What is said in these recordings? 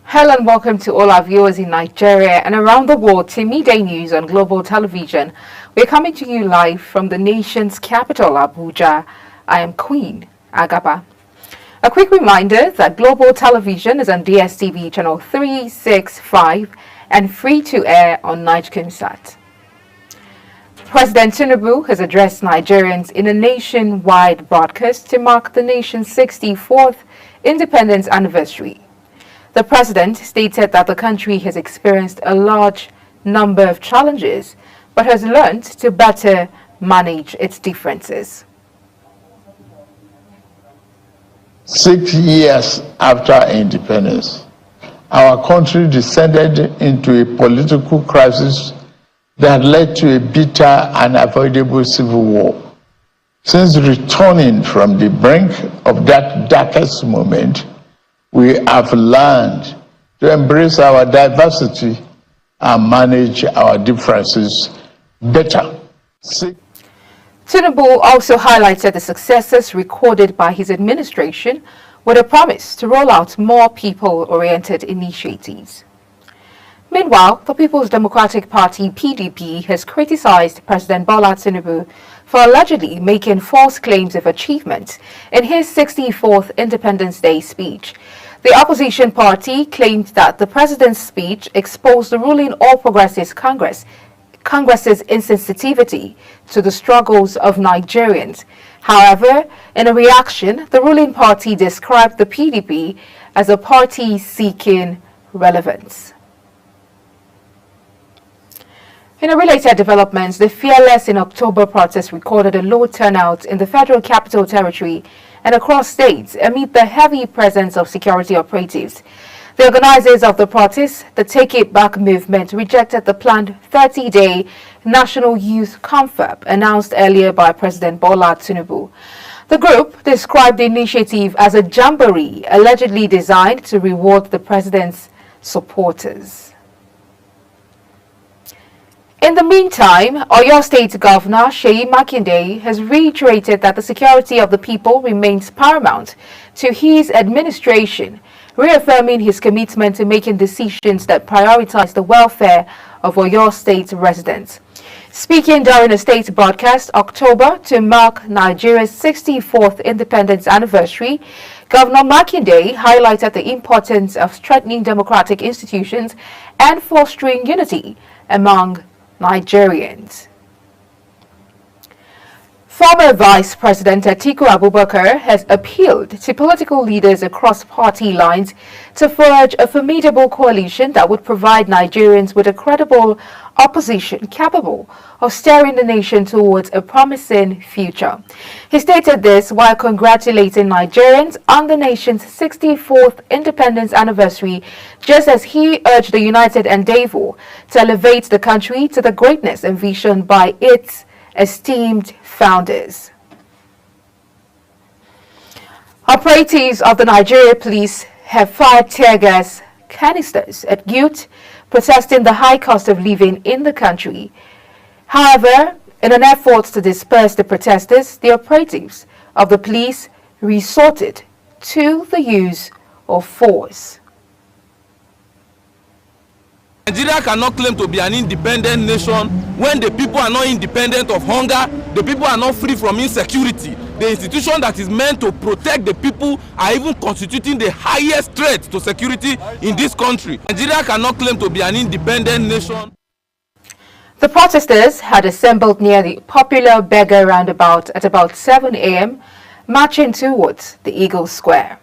Hello and welcome to all our viewers in Nigeria and around the world to Midday News on Global Television. We're coming to you live from the nation's capital, Abuja. I am Queen Agaba. A quick reminder that Global Television is on DSTV channel 365 and free to air on Nigecomsat. President Tinubu has addressed Nigerians in a nationwide broadcast to mark the nation's 64th independence anniversary. The president stated that the country has experienced a large number of challenges, but has learned to better manage its differences. 6 years after independence, our country descended into a political crisis that led to a bitter and unavoidable civil war. Since returning from the brink of that darkest moment, we have learned to embrace our diversity and manage our differences better. Tinubu also highlighted the successes recorded by his administration with a promise to roll out more people-oriented initiatives. Meanwhile, the People's Democratic Party (PDP) has criticized President Bola Tinubu for allegedly making false claims of achievement in his 64th Independence Day speech. The opposition party claimed that the president's speech exposed the ruling All Progressives Congress's insensitivity to the struggles of Nigerians. However, in a reaction, the ruling party described the PDP as a party seeking relevance. In a related developments, the Fearless in October protest recorded a low turnout in the Federal Capital Territory and across states amid the heavy presence of security operatives. The organizers of the protest, the Take It Back movement, rejected the planned 30-day National Youth Confab announced earlier by President Bola Tinubu. The group described the initiative as a jamboree allegedly designed to reward the president's supporters. In the meantime, Oyo State Governor Seyi Makinde has reiterated that the security of the people remains paramount to his administration, reaffirming his commitment to making decisions that prioritize the welfare of Oyo State residents. Speaking during a state broadcast October to mark Nigeria's 64th independence anniversary, Governor Makinde highlighted the importance of strengthening democratic institutions and fostering unity among Nigerians. Former Vice President Atiku Abubakar has appealed to political leaders across party lines to forge a formidable coalition that would provide Nigerians with a credible opposition capable of steering the nation towards a promising future. He stated this while congratulating Nigerians on the nation's 64th independence anniversary, just as he urged the united endeavor to elevate the country to the greatness envisioned by its esteemed founders. Operatives of the Nigeria Police have fired tear gas canisters at youth protesting the high cost of living in the country. However, in an effort to disperse the protesters, the operatives of the police resorted to the use of force. Nigeria cannot claim to be an independent nation when the people are not independent of hunger, the people are not free from insecurity. The institution that is meant to protect the people are even constituting the highest threat to security in this country. Nigeria cannot claim to be an independent nation. The protesters had assembled near the popular Beggar roundabout at about 7 a.m., marching towards the Eagle Square.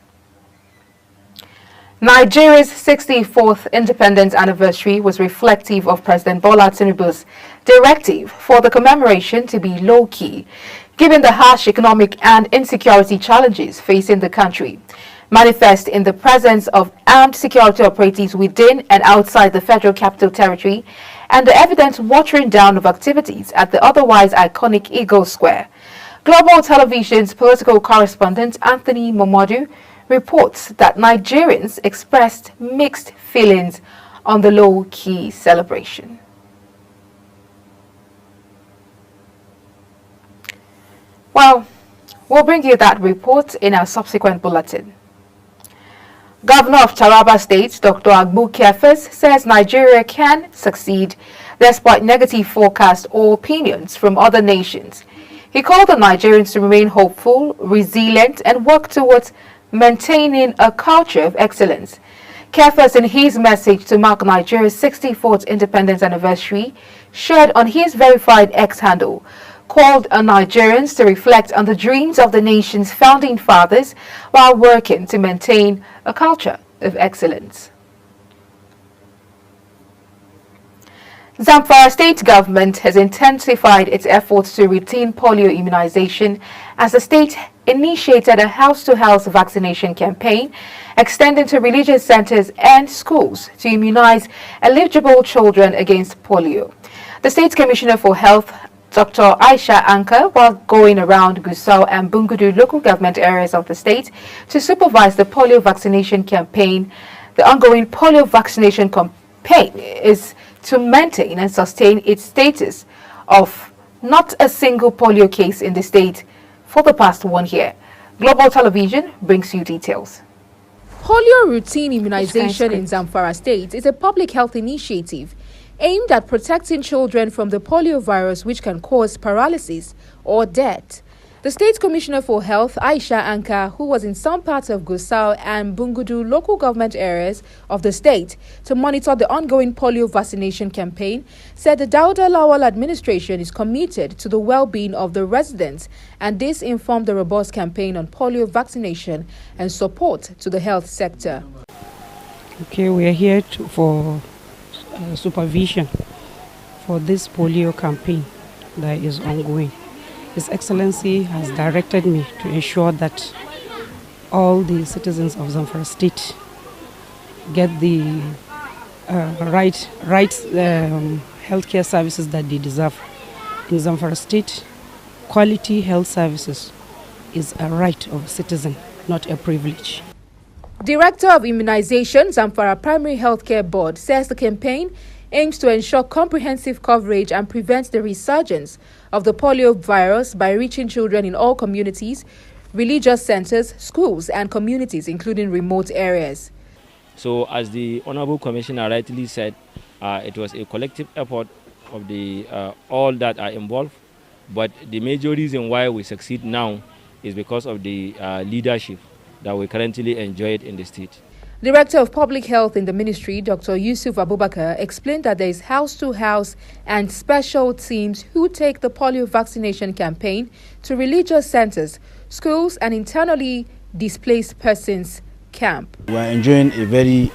Nigeria's 64th independence anniversary was reflective of President Bola Tinubu's directive for the commemoration to be low-key, given the harsh economic and insecurity challenges facing the country, manifest in the presence of armed security operatives within and outside the Federal Capital Territory, and the evident watering down of activities at the otherwise iconic Eagle Square. Global Television's political correspondent Anthony Momodu reports that Nigerians expressed mixed feelings on the low-key celebration. Well, we'll bring you that report in our subsequent bulletin. Governor of Taraba State, Dr. Agbu Kefas, says Nigeria can succeed despite negative forecasts or opinions from other nations. He called on Nigerians to remain hopeful, resilient, and work towards maintaining a culture of excellence. Kefas, in his message to mark Nigeria's 64th independence anniversary, shared on his verified X handle, called on Nigerians to reflect on the dreams of the nation's founding fathers while working to maintain a culture of excellence. Zamfara state government has intensified its efforts to routine polio immunization as the state initiated a house-to-house vaccination campaign extending to religious centers and schools to immunize eligible children against polio. The State Commissioner for Health, Dr. Aisha Anka, while going around Gusau and Bungudu local government areas of the state to supervise the polio vaccination campaign. The ongoing polio vaccination campaign is to maintain and sustain its status of not a single polio case in the state for the past 1 year. Global Television brings you details. Polio routine immunization in Zamfara State is a public health initiative aimed at protecting children from the polio virus, which can cause paralysis or death. The State Commissioner for Health, Aisha Anka, who was in some parts of Gusau and Bungudu local government areas of the state to monitor the ongoing polio vaccination campaign, said the Dauda Lawal administration is committed to the well-being of the residents, and this informed the robust campaign on polio vaccination and support to the health sector. Okay, we are here for supervision for this polio campaign that is ongoing. His Excellency has directed me to ensure that all the citizens of Zamfara State get the right healthcare services that they deserve. In Zamfara State, quality health services is a right of a citizen, not a privilege. Director of Immunization, Zamfara Primary Healthcare Board, says the campaign aims to ensure comprehensive coverage and prevent the resurgence of the polio virus by reaching children in all communities, religious centers, schools, and communities, including remote areas. So, as the Honorable Commissioner rightly said, it was a collective effort of the all that are involved, but the major reason why we succeed now is because of the leadership that we currently enjoy in the state. Director of Public Health in the Ministry, Dr. Yusuf Abubakar, explained that there is house-to-house and special teams who take the polio vaccination campaign to religious centers, schools, and internally displaced persons camp. We are enjoying a very,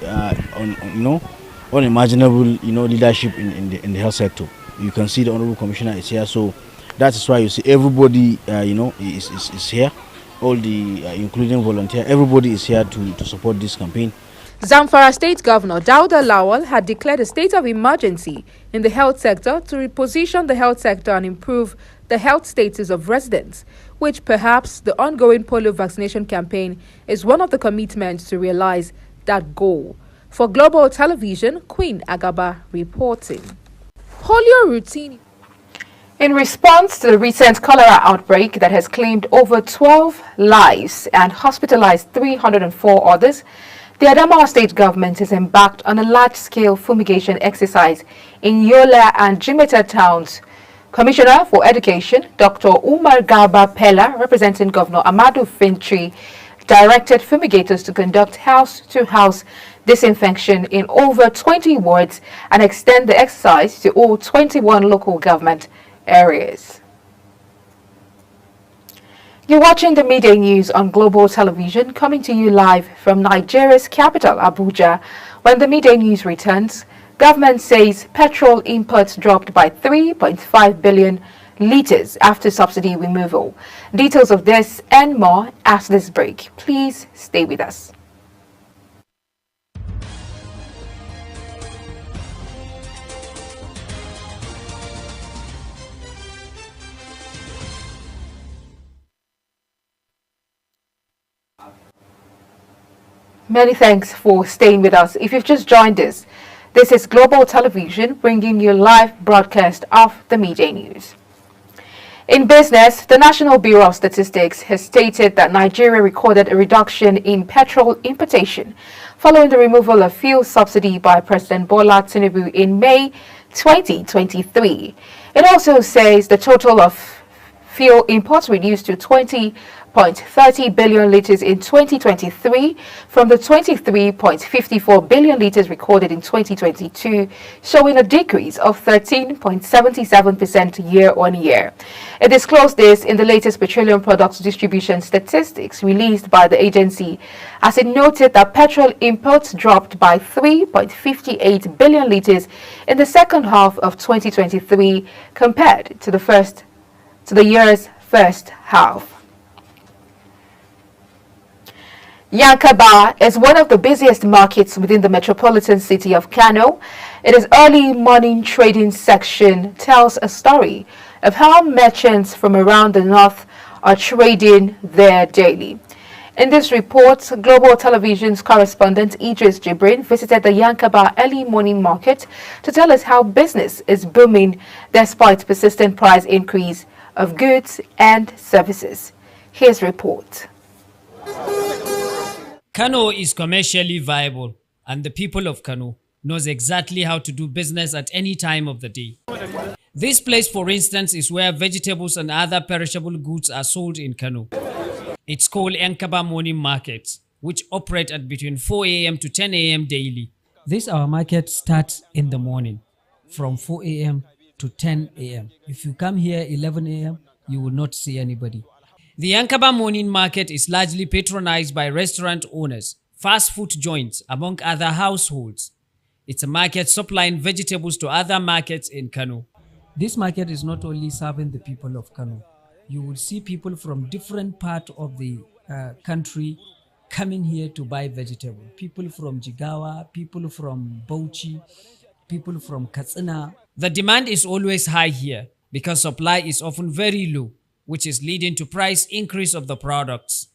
unimaginable, leadership in the health sector. You can see the Honorable Commissioner is here, so that is why you see everybody, is here. All the, including volunteer, everybody is here to support this campaign. Zamfara State Governor Dauda Lawal had declared a state of emergency in the health sector to reposition the health sector and improve the health status of residents, which perhaps the ongoing polio vaccination campaign is one of the commitments to realize that goal. For Global Television, Queen Agaba reporting. Polio routine. In response to the recent cholera outbreak that has claimed over 12 lives and hospitalized 304 others, the Adamawa state government has embarked on a large-scale fumigation exercise in Yola and Jimeta towns. Commissioner for Education, Dr. Umar Garba Pella, representing Governor Amadou Fintri, directed fumigators to conduct house-to-house disinfection in over 20 wards and extend the exercise to all 21 local government areas. You're watching the midday news on Global Television, coming to you live from Nigeria's capital, Abuja. When the midday news returns, government says petrol imports dropped by 3.5 billion litres after subsidy removal. Details of this and more after this break. Please stay with us. Many thanks for staying with us. If you've just joined us, this is Global Television bringing you live broadcast of the midday news. In business, the National Bureau of Statistics has stated that Nigeria recorded a reduction in petrol importation following the removal of fuel subsidy by President Bola Tinubu in May 2023. It also says the total of fuel imports reduced to 20.30 billion litres in 2023 from the 23.54 billion litres recorded in 2022, showing a decrease of 13.77% year-on-year. It disclosed this in the latest petroleum products distribution statistics released by the agency, as it noted that petrol imports dropped by 3.58 billion litres in the second half of 2023 compared to the year's first half. Yankaba is one of the busiest markets within the metropolitan city of Kano. Its early morning trading section tells a story of how merchants from around the north are trading there daily. In this report, Global Television's correspondent Idris Jibrin visited the Yankaba early morning market to tell us how business is booming despite persistent price increase of goods and services. Here's report. Kano is commercially viable, and the people of Kano knows exactly how to do business at any time of the day. This place, for instance, is where vegetables and other perishable goods are sold in Kano. It's called Yankaba Morning Market, which operate at between 4 a.m. to 10 a.m. daily. This our market starts in the morning from 4 a.m. to 10 a.m. If you come here 11 a.m., you will not see anybody. The Yankaba Morning Market is largely patronized by restaurant owners, fast food joints, among other households. It's a market supplying vegetables to other markets in Kano. This market is not only serving the people of Kano. You will see people from different parts of the country coming here to buy vegetables. People from Jigawa, people from Bauchi, people from Katsina. The demand is always high here because supply is often very low, which is leading to price increase of the products.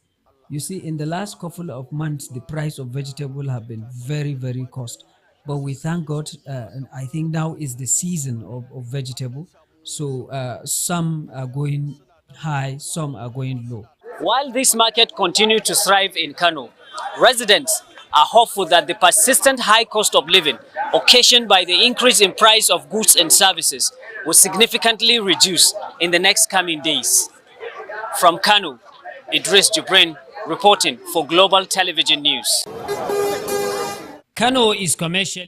You see, in the last couple of months, the price of vegetable have been very, very cost. But we thank God, and I think now is the season of vegetable. So some are going high, some are going low. While this market continues to thrive in Kano, residents are hopeful that the persistent high cost of living occasioned by the increase in price of goods and services will significantly reduce in the next coming days. From Kano, Idris Jibrin reporting for Global Television News. Kano is commercial.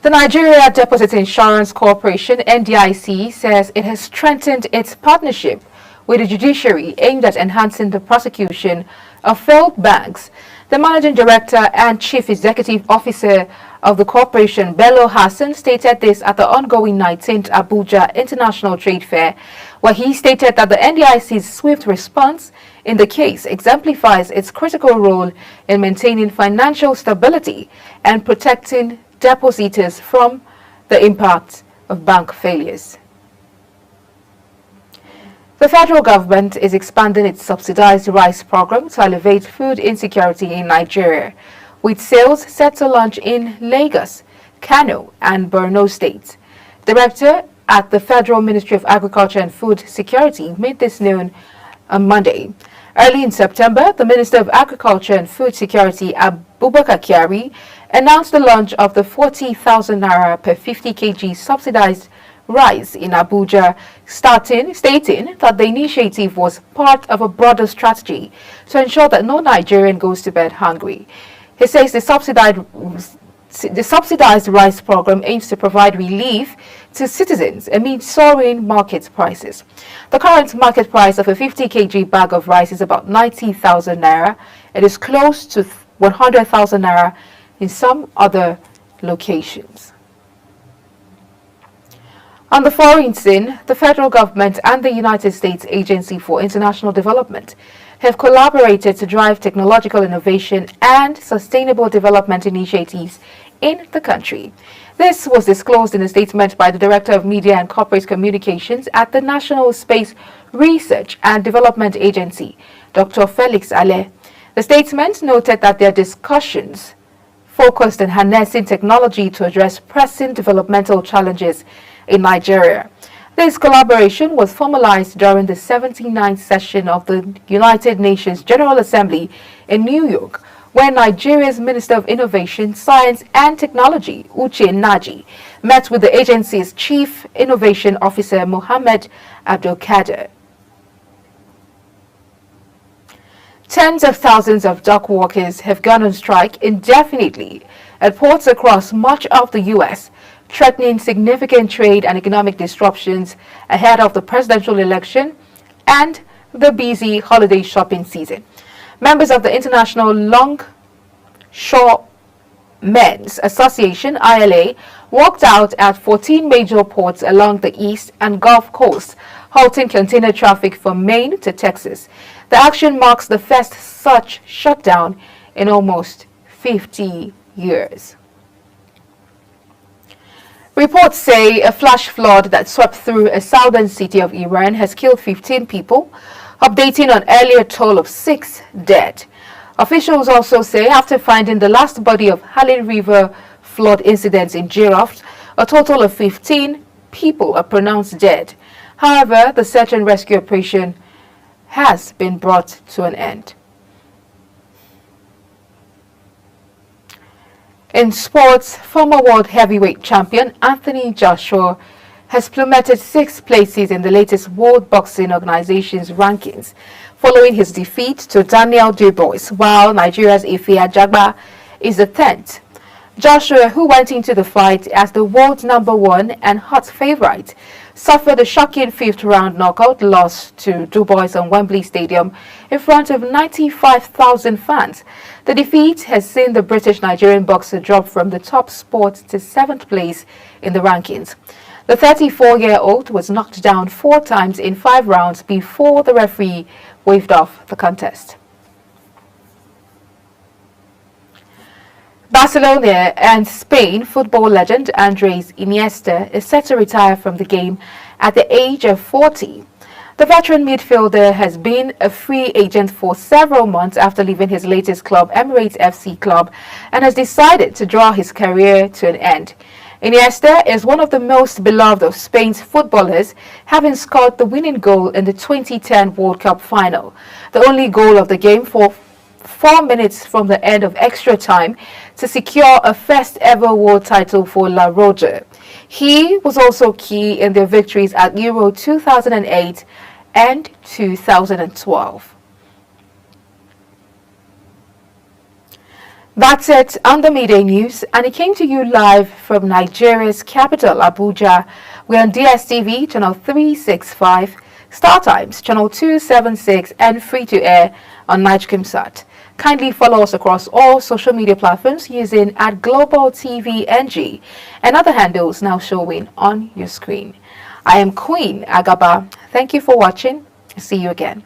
The Nigeria Deposit Insurance Corporation, NDIC, says it has strengthened its partnership with the judiciary aimed at enhancing the prosecution of failed banks. The Managing Director and Chief Executive Officer of the corporation, Bello Hassan, stated this at the ongoing 19th Abuja International Trade Fair, where he stated that the NDIC's swift response in the case exemplifies its critical role in maintaining financial stability and protecting depositors from the impact of bank failures. The federal government is expanding its subsidized rice program to alleviate food insecurity in Nigeria, with sales set to launch in Lagos, Kano, and Borno states. Director at the Federal Ministry of Agriculture and Food Security made this known on Monday. Early in September, the Minister of Agriculture and Food Security, Abubakar Kyari, announced the launch of the 40,000 naira per 50 kg subsidized rice in Abuja, stating that the initiative was part of a broader strategy to ensure that no Nigerian goes to bed hungry. He says the subsidized rice program aims to provide relief to citizens amid soaring market prices. The current market price of a 50 kg bag of rice is about 90,000 naira. It is close to 100,000 naira in some other locations. On the foreign scene, the federal government and the United States Agency for International Development have collaborated to drive technological innovation and sustainable development initiatives in the country. This was disclosed in a statement by the Director of Media and Corporate Communications at the National Space Research and Development Agency, Dr. Felix Ale. The statement noted that their discussions focused on harnessing technology to address pressing developmental challenges in Nigeria. This collaboration was formalized during the 79th session of the United Nations General Assembly in New York, where Nigeria's Minister of Innovation, Science and Technology, Uche Naji, met with the agency's Chief Innovation Officer, Mohammed Abdulkader. Tens of thousands of dock workers have gone on strike indefinitely at ports across much of the U.S., threatening significant trade and economic disruptions ahead of the presidential election and the busy holiday shopping season. Members of the International Longshoremen's Association, ILA, walked out at 14 major ports along the east and Gulf Coast, halting container traffic from Maine to Texas. The action marks the first such shutdown in almost 50 years. Reports say a flash flood that swept through a southern city of Iran has killed 15 people, updating an earlier toll of 6 dead. Officials also say after finding the last body of Halin River flood incidents in Jiroft, a total of 15 people are pronounced dead. However, the search and rescue operation has been brought to an end. In sports, former world heavyweight champion Anthony Joshua has plummeted 6 places in the latest World Boxing Organization's rankings following his defeat to Daniel Dubois, while Nigeria's Ife Ajagba is the 10th. Joshua, who went into the fight as the world's #1 and hot favorite, suffered a shocking 5th-round knockout loss to Dubois on Wembley Stadium in front of 95,000 fans. The defeat has seen the British-Nigerian boxer drop from the top spot to 7th place in the rankings. The 34-year-old was knocked down 4 times in 5 rounds before the referee waved off the contest. Barcelona and Spain football legend Andres Iniesta is set to retire from the game at the age of 40. The veteran midfielder has been a free agent for several months after leaving his latest club, Emirates FC Club, and has decided to draw his career to an end. Iniesta is one of the most beloved of Spain's footballers, having scored the winning goal in the 2010 World Cup final, the only goal of the game for 4 minutes from the end of extra time to secure a first ever world title for La Roja. He was also key in their victories at Euro 2008 and 2012. That's it on the Midday News, and it came to you live from Nigeria's capital, Abuja. We're on DSTV channel 365, StarTimes channel 276, and free to air on Nigecomsat. Kindly follow us across all social media platforms using @GlobalTVNG and other handles now showing on your screen. I am Queen Agaba. Thank you for watching. See you again.